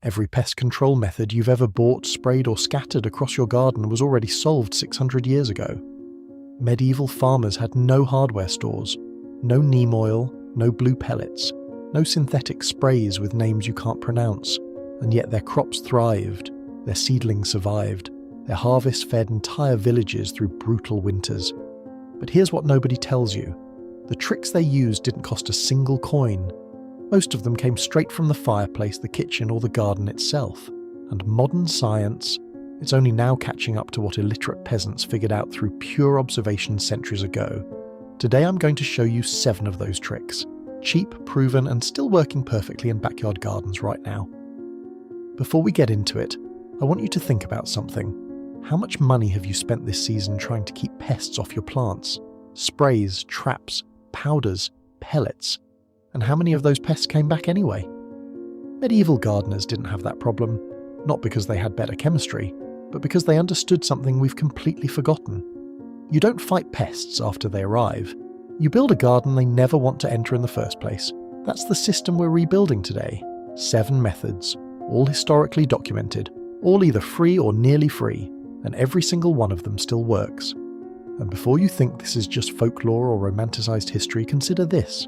Every pest control method you've ever bought, sprayed or scattered across your garden was already solved 600 years ago. Medieval farmers had no hardware stores, no neem oil, no blue pellets, no synthetic sprays with names you can't pronounce, and yet their crops thrived, their seedlings survived, their harvests fed entire villages through brutal winters. But here's what nobody tells you. The tricks they used didn't cost a single coin. Most of them came straight from the fireplace, the kitchen, or the garden itself. And modern science, it's only now catching up to what illiterate peasants figured out through pure observation centuries ago. Today I'm going to show you 7 of those tricks. Cheap, proven, and still working perfectly in backyard gardens right now. Before we get into it, I want you to think about something. How much money have you spent this season trying to keep pests off your plants? Sprays, traps, powders, pellets. And how many of those pests came back anyway? Medieval gardeners didn't have that problem, not because they had better chemistry, but because they understood something we've completely forgotten. You don't fight pests after they arrive. You build a garden they never want to enter in the first place. That's the system we're rebuilding today. 7 methods, all historically documented, all either free or nearly free, and every single one of them still works. And before you think this is just folklore or romanticized history, consider this.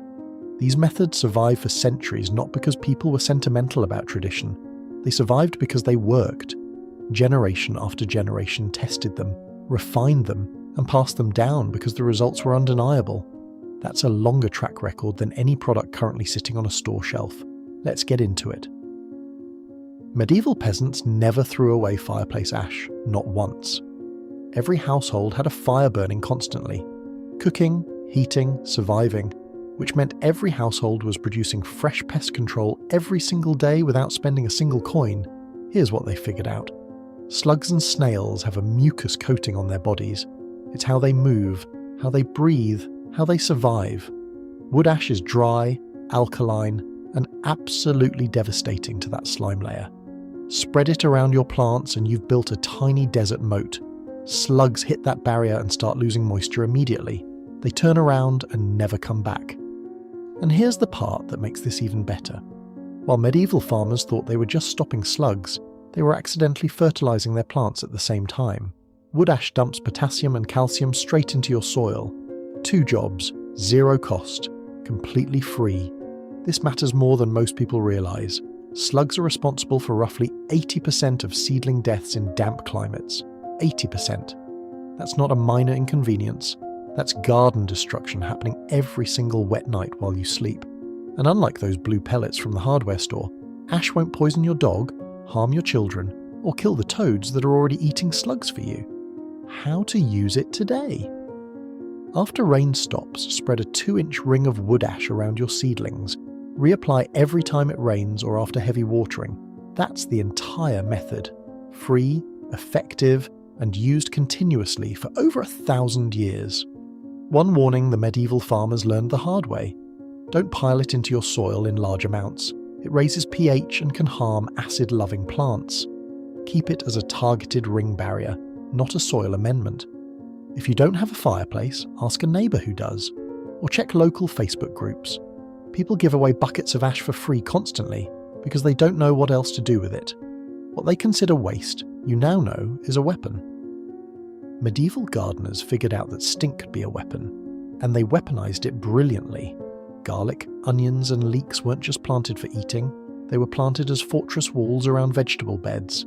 These methods survived for centuries not because people were sentimental about tradition. They survived because they worked. Generation after generation tested them, refined them, and passed them down because the results were undeniable. That's a longer track record than any product currently sitting on a store shelf. Let's get into it. Medieval peasants never threw away fireplace ash, not once. Every household had a fire burning constantly. Cooking, heating, surviving, which meant every household was producing fresh pest control every single day without spending a single coin. Here's what they figured out. Slugs and snails have a mucus coating on their bodies. It's how they move, how they breathe, how they survive. Wood ash is dry, alkaline, and absolutely devastating to that slime layer. Spread it around your plants and you've built a tiny desert moat. Slugs hit that barrier and start losing moisture immediately. They turn around and never come back. And here's the part that makes this even better. While medieval farmers thought they were just stopping slugs, they were accidentally fertilizing their plants at the same time. Wood ash dumps potassium and calcium straight into your soil. 2 jobs, 0 cost, completely free. This matters more than most people realize. Slugs are responsible for roughly 80% of seedling deaths in damp climates. 80%. That's not a minor inconvenience. That's garden destruction happening every single wet night while you sleep. And unlike those blue pellets from the hardware store, ash won't poison your dog, harm your children, or kill the toads that are already eating slugs for you. How to use it today? After rain stops, spread a 2-inch ring of wood ash around your seedlings. Reapply every time it rains or after heavy watering. That's the entire method. Free, effective, and used continuously for over 1,000 years. One warning the medieval farmers learned the hard way. Don't pile it into your soil in large amounts. It raises pH and can harm acid-loving plants. Keep it as a targeted ring barrier, not a soil amendment. If you don't have a fireplace, ask a neighbour who does. Or check local Facebook groups. People give away buckets of ash for free constantly because they don't know what else to do with it. What they consider waste, you now know, is a weapon. Medieval gardeners figured out that stink could be a weapon, and they weaponized it brilliantly. Garlic, onions, and leeks weren't just planted for eating, they were planted as fortress walls around vegetable beds.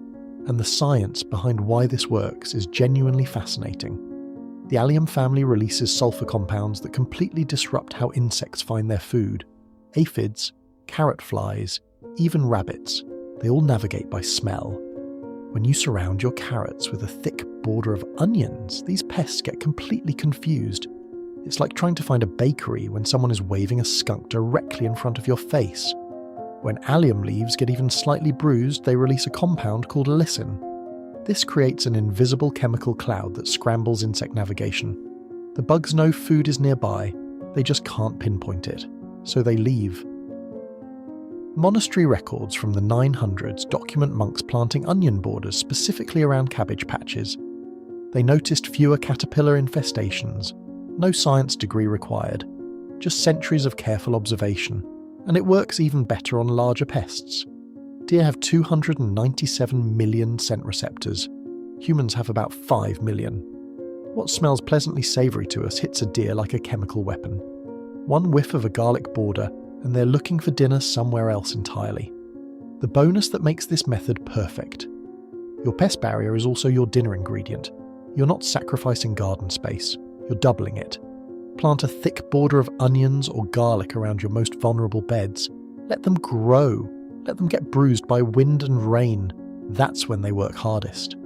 And the science behind why this works is genuinely fascinating. The allium family releases sulfur compounds that completely disrupt how insects find their food. Aphids, carrot flies, even rabbits, they all navigate by smell. When you surround your carrots with a thick border of onions, these pests get completely confused. It's like trying to find a bakery when someone is waving a skunk directly in front of your face. When allium leaves get even slightly bruised, they release a compound called allicin. This creates an invisible chemical cloud that scrambles insect navigation. The bugs know food is nearby, they just can't pinpoint it, so they leave. Monastery records from the 900s document monks planting onion borders specifically around cabbage patches. They noticed fewer caterpillar infestations. No science degree required, just centuries of careful observation, and it works even better on larger pests. Deer have 297 million scent receptors. Humans have about 5 million. What smells pleasantly savoury to us hits a deer like a chemical weapon. One whiff of a garlic border, and they're looking for dinner somewhere else entirely. The bonus that makes this method perfect. Your pest barrier is also your dinner ingredient. You're not sacrificing garden space, you're doubling it. Plant a thick border of onions or garlic around your most vulnerable beds. Let them grow. Let them get bruised by wind and rain. That's when they work hardest.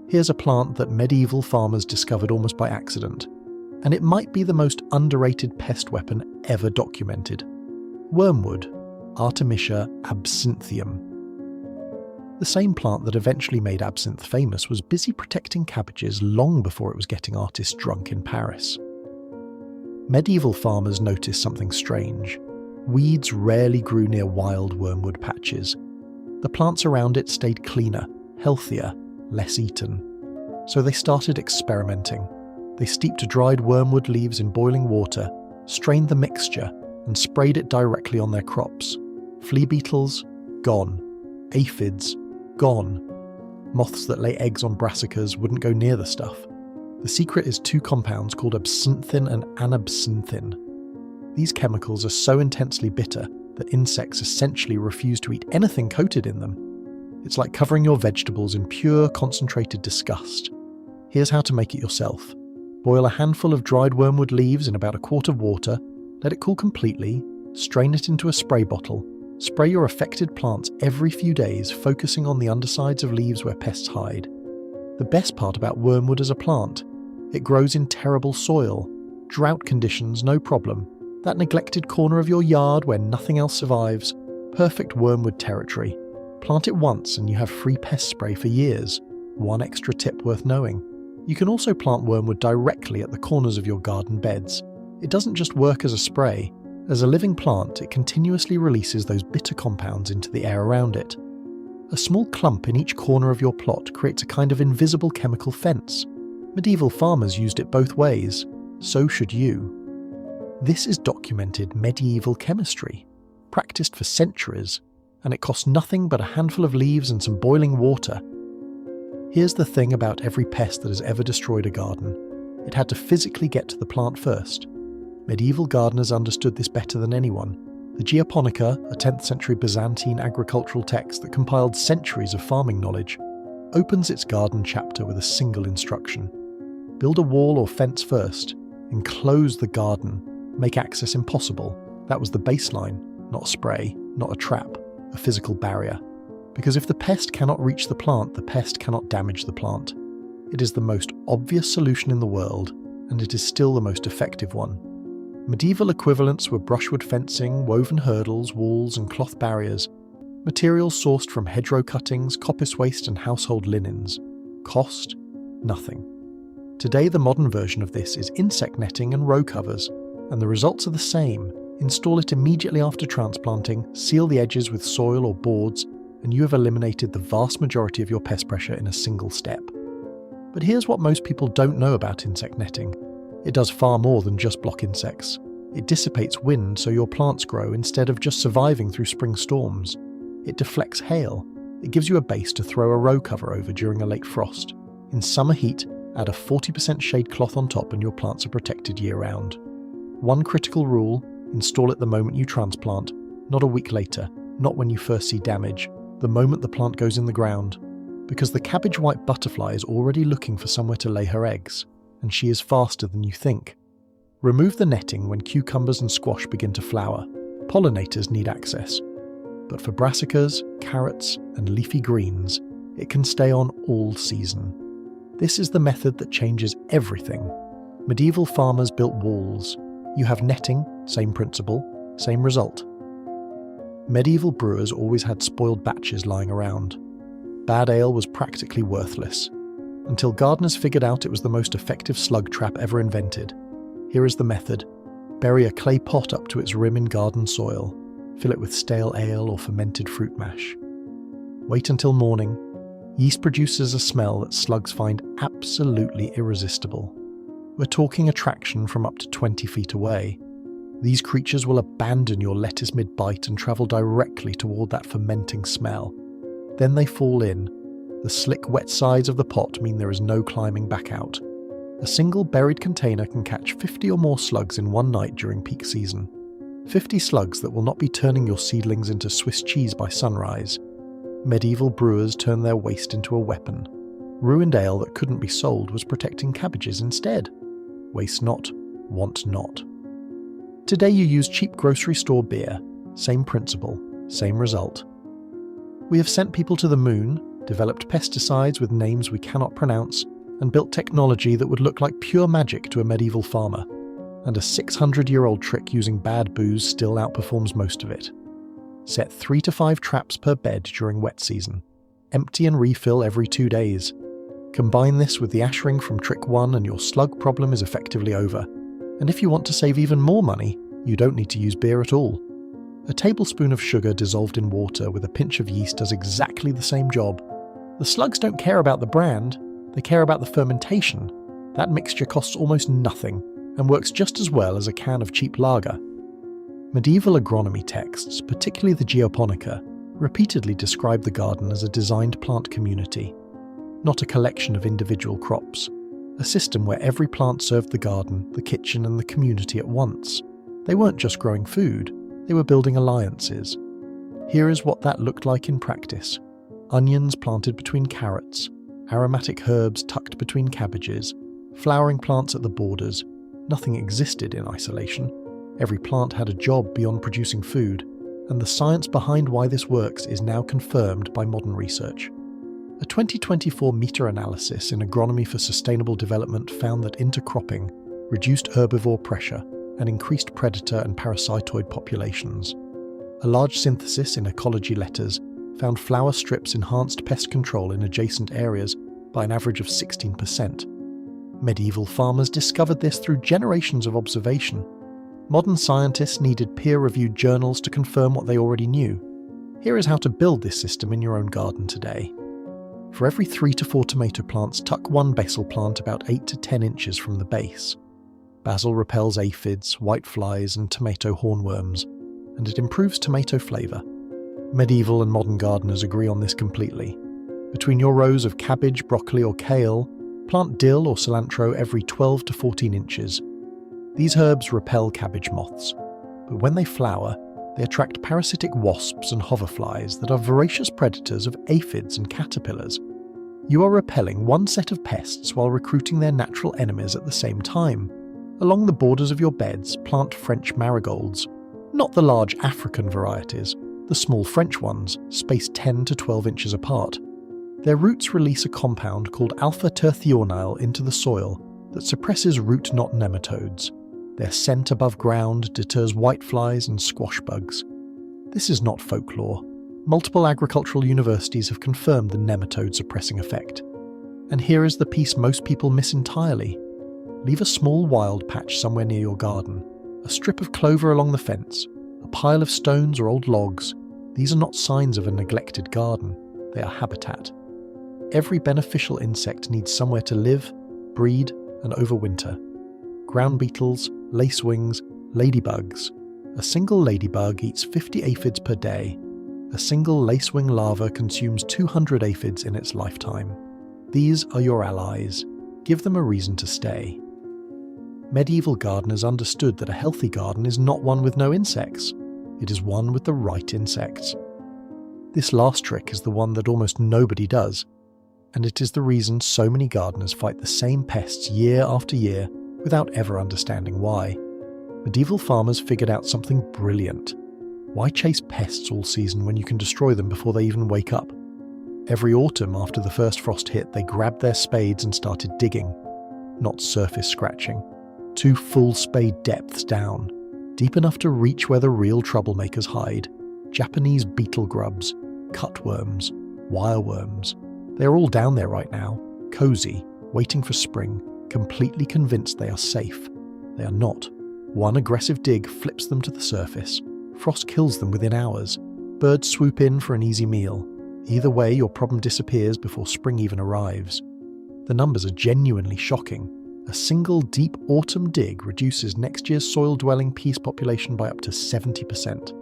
Here's a plant that medieval farmers discovered almost by accident, and it might be the most underrated pest weapon ever documented. Wormwood, Artemisia absinthium. The same plant that eventually made absinthe famous was busy protecting cabbages long before it was getting artists drunk in Paris. Medieval farmers noticed something strange. Weeds rarely grew near wild wormwood patches. The plants around it stayed cleaner, healthier, less eaten. So they started experimenting. They steeped dried wormwood leaves in boiling water, strained the mixture, and sprayed it directly on their crops. Flea beetles, gone. Aphids, gone. Moths that lay eggs on brassicas wouldn't go near the stuff. The secret is two compounds called absinthin and anabsinthin. These chemicals are so intensely bitter that insects essentially refuse to eat anything coated in them. It's like covering your vegetables in pure, concentrated disgust. Here's how to make it yourself. Boil a handful of dried wormwood leaves in about a quart of water, let it cool completely, strain it into a spray bottle. Spray your affected plants every few days, focusing on the undersides of leaves where pests hide. The best part about wormwood as a plant, it grows in terrible soil. Drought conditions, no problem. That neglected corner of your yard where nothing else survives, perfect wormwood territory. Plant it once and you have free pest spray for years. One extra tip worth knowing. You can also plant wormwood directly at the corners of your garden beds. It doesn't just work as a spray. As a living plant, it continuously releases those bitter compounds into the air around it. A small clump in each corner of your plot creates a kind of invisible chemical fence. Medieval farmers used it both ways. So should you. This is documented medieval chemistry, practiced for centuries, and it costs nothing but a handful of leaves and some boiling water. Here's the thing about every pest that has ever destroyed a garden. It had to physically get to the plant first. Medieval gardeners understood this better than anyone. The Geoponica, a 10th century Byzantine agricultural text that compiled centuries of farming knowledge, opens its garden chapter with a single instruction. Build a wall or fence first, enclose the garden, make access impossible. That was the baseline, not a spray, not a trap, a physical barrier. Because if the pest cannot reach the plant, the pest cannot damage the plant. It is the most obvious solution in the world, and it is still the most effective one. Medieval equivalents were brushwood fencing, woven hurdles, walls, and cloth barriers. Materials sourced from hedgerow cuttings, coppice waste, and household linens. Cost? Nothing. Today, the modern version of this is insect netting and row covers, and the results are the same. Install it immediately after transplanting, seal the edges with soil or boards, and you have eliminated the vast majority of your pest pressure in a single step. But here's what most people don't know about insect netting. It does far more than just block insects. It dissipates wind so your plants grow instead of just surviving through spring storms. It deflects hail. It gives you a base to throw a row cover over during a late frost. In summer heat, add a 40% shade cloth on top and your plants are protected year-round. One critical rule, install it the moment you transplant, not a week later, not when you first see damage, the moment the plant goes in the ground. Because the cabbage white butterfly is already looking for somewhere to lay her eggs, and she is faster than you think. Remove the netting when cucumbers and squash begin to flower. Pollinators need access. But for brassicas, carrots, and leafy greens, it can stay on all season. This is the method that changes everything. Medieval farmers built walls. You have netting, same principle, same result. Medieval brewers always had spoiled batches lying around. Bad ale was practically worthless, until gardeners figured out it was the most effective slug trap ever invented. Here is the method. Bury a clay pot up to its rim in garden soil. Fill it with stale ale or fermented fruit mash. Wait until morning. Yeast produces a smell that slugs find absolutely irresistible. We're talking attraction from up to 20 feet away. These creatures will abandon your lettuce mid-bite and travel directly toward that fermenting smell. Then they fall in. The slick, wet sides of the pot mean there is no climbing back out. A single buried container can catch 50 or more slugs in one night during peak season. 50 slugs that will not be turning your seedlings into Swiss cheese by sunrise. Medieval brewers turned their waste into a weapon. Ruined ale that couldn't be sold was protecting cabbages instead. Waste not, want not. Today you use cheap grocery store beer. Same principle, same result. We have sent people to the moon, developed pesticides with names we cannot pronounce, and built technology that would look like pure magic to a medieval farmer. And a 600-year-old trick using bad booze still outperforms most of it. Set 3 to 5 traps per bed during wet season. Empty and refill every 2 days. Combine this with the ash ring from trick 1 and your slug problem is effectively over. And if you want to save even more money, you don't need to use beer at all. A tablespoon of sugar dissolved in water with a pinch of yeast does exactly the same job. The slugs don't care about the brand, they care about the fermentation. That mixture costs almost nothing and works just as well as a can of cheap lager. Medieval agronomy texts, particularly the Geoponica, repeatedly describe the garden as a designed plant community, not a collection of individual crops. A system where every plant served the garden, the kitchen, and the community at once. They weren't just growing food, they were building alliances. Here is what that looked like in practice. Onions planted between carrots, aromatic herbs tucked between cabbages, flowering plants at the borders. Nothing existed in isolation. Every plant had a job beyond producing food, and the science behind why this works is now confirmed by modern research. A 2024 meta-analysis in Agronomy for Sustainable Development found that intercropping reduced herbivore pressure and increased predator and parasitoid populations. A large synthesis in Ecology Letters found flower strips enhanced pest control in adjacent areas by an average of 16%. Medieval farmers discovered this through generations of observation. Modern scientists needed peer-reviewed journals to confirm what they already knew. Here is how to build this system in your own garden today. For every 3 to 4 tomato plants, tuck one basil plant about 8 to 10 inches from the base. Basil repels aphids, whiteflies, and tomato hornworms, and it improves tomato flavour. Medieval and modern gardeners agree on this completely. Between your rows of cabbage, broccoli, or kale, plant dill or cilantro every 12 to 14 inches. These herbs repel cabbage moths, but when they flower, they attract parasitic wasps and hoverflies that are voracious predators of aphids and caterpillars. You are repelling one set of pests while recruiting their natural enemies at the same time. Along the borders of your beds, plant French marigolds, not the large African varieties, the small French ones, spaced 10 to 12 inches apart. Their roots release a compound called alpha-terthionile into the soil that suppresses root knot nematodes. Their scent above ground deters whiteflies and squash bugs. This is not folklore. Multiple agricultural universities have confirmed the nematode suppressing effect. And here is the piece most people miss entirely. Leave a small wild patch somewhere near your garden, a strip of clover along the fence, a pile of stones or old logs. These are not signs of a neglected garden, they are habitat. Every beneficial insect needs somewhere to live, breed, and overwinter. Ground beetles, lacewings, ladybugs. A single ladybug eats 50 aphids per day. A single lacewing larva consumes 200 aphids in its lifetime. These are your allies. Give them a reason to stay. Medieval gardeners understood that a healthy garden is not one with no insects. It is one with the right insects. This last trick is the one that almost nobody does, and it is the reason so many gardeners fight the same pests year after year without ever understanding why. Medieval farmers figured out something brilliant. Why chase pests all season when you can destroy them before they even wake up? Every autumn after the first frost hit, they grabbed their spades and started digging. Not surface scratching. 2 full spade depths down, deep enough to reach where the real troublemakers hide. Japanese beetle grubs, cutworms, wireworms. They are all down there right now, cozy, waiting for spring, completely convinced they are safe. They are not. One aggressive dig flips them to the surface. Frost kills them within hours. Birds swoop in for an easy meal. Either way, your problem disappears before spring even arrives. The numbers are genuinely shocking. A single deep autumn dig reduces next year's soil-dwelling pea population by up to 70%.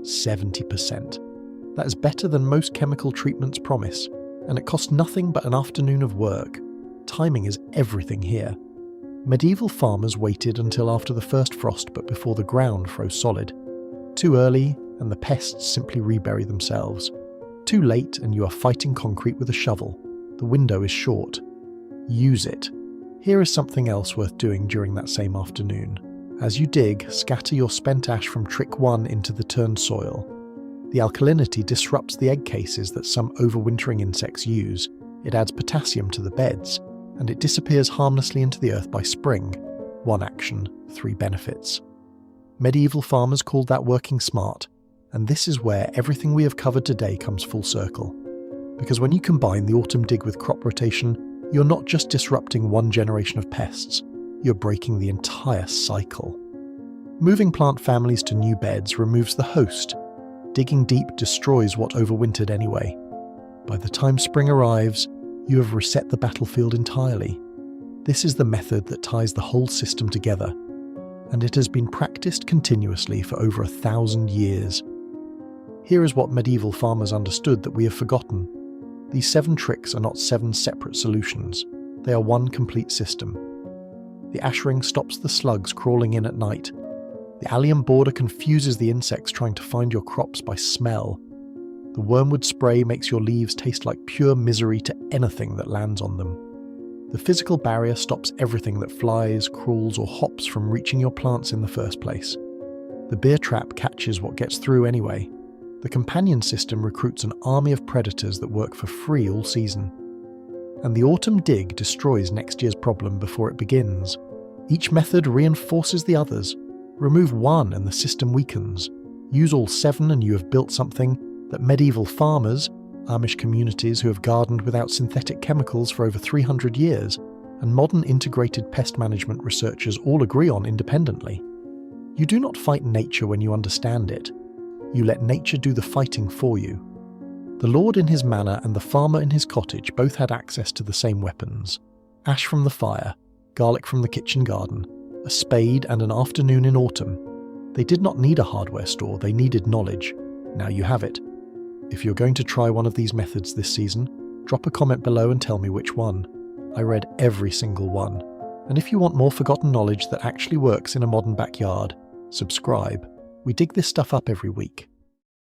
70%. That is better than most chemical treatments promise, and it costs nothing but an afternoon of work. Timing is everything here. Medieval farmers waited until after the first frost but before the ground froze solid. Too early, and the pests simply rebury themselves. Too late, and you are fighting concrete with a shovel. The window is short. Use it. Here is something else worth doing during that same afternoon. As you dig, scatter your spent ash from trick 1 into the turned soil. The alkalinity disrupts the egg cases that some overwintering insects use. It adds potassium to the beds, and it disappears harmlessly into the earth by spring. 1 action, 3 benefits. Medieval farmers called that working smart, and this is where everything we have covered today comes full circle. Because when you combine the autumn dig with crop rotation, you're not just disrupting one generation of pests, you're breaking the entire cycle. Moving plant families to new beds removes the host. Digging deep destroys what overwintered anyway. By the time spring arrives, you have reset the battlefield entirely. This is the method that ties the whole system together, and it has been practiced continuously for over 1,000 years. Here is what medieval farmers understood that we have forgotten. These 7 tricks are not 7 separate solutions. They are one complete system. The ash ring stops the slugs crawling in at night. The allium border confuses the insects trying to find your crops by smell. The wormwood spray makes your leaves taste like pure misery to anything that lands on them. The physical barrier stops everything that flies, crawls, or hops from reaching your plants in the first place. The beer trap catches what gets through anyway. The companion system recruits an army of predators that work for free all season. And the autumn dig destroys next year's problem before it begins. Each method reinforces the others. Remove one and the system weakens. Use all 7 and you have built something that medieval farmers, Amish communities who have gardened without synthetic chemicals for over 300 years, and modern integrated pest management researchers all agree on independently. You do not fight nature when you understand it. You let nature do the fighting for you. The lord in his manor and the farmer in his cottage both had access to the same weapons. Ash from the fire, garlic from the kitchen garden, a spade and an afternoon in autumn. They did not need a hardware store, they needed knowledge. Now you have it. If you're going to try one of these methods this season, drop a comment below and tell me which one. I read every single one. And if you want more forgotten knowledge that actually works in a modern backyard, subscribe. We dig this stuff up every week.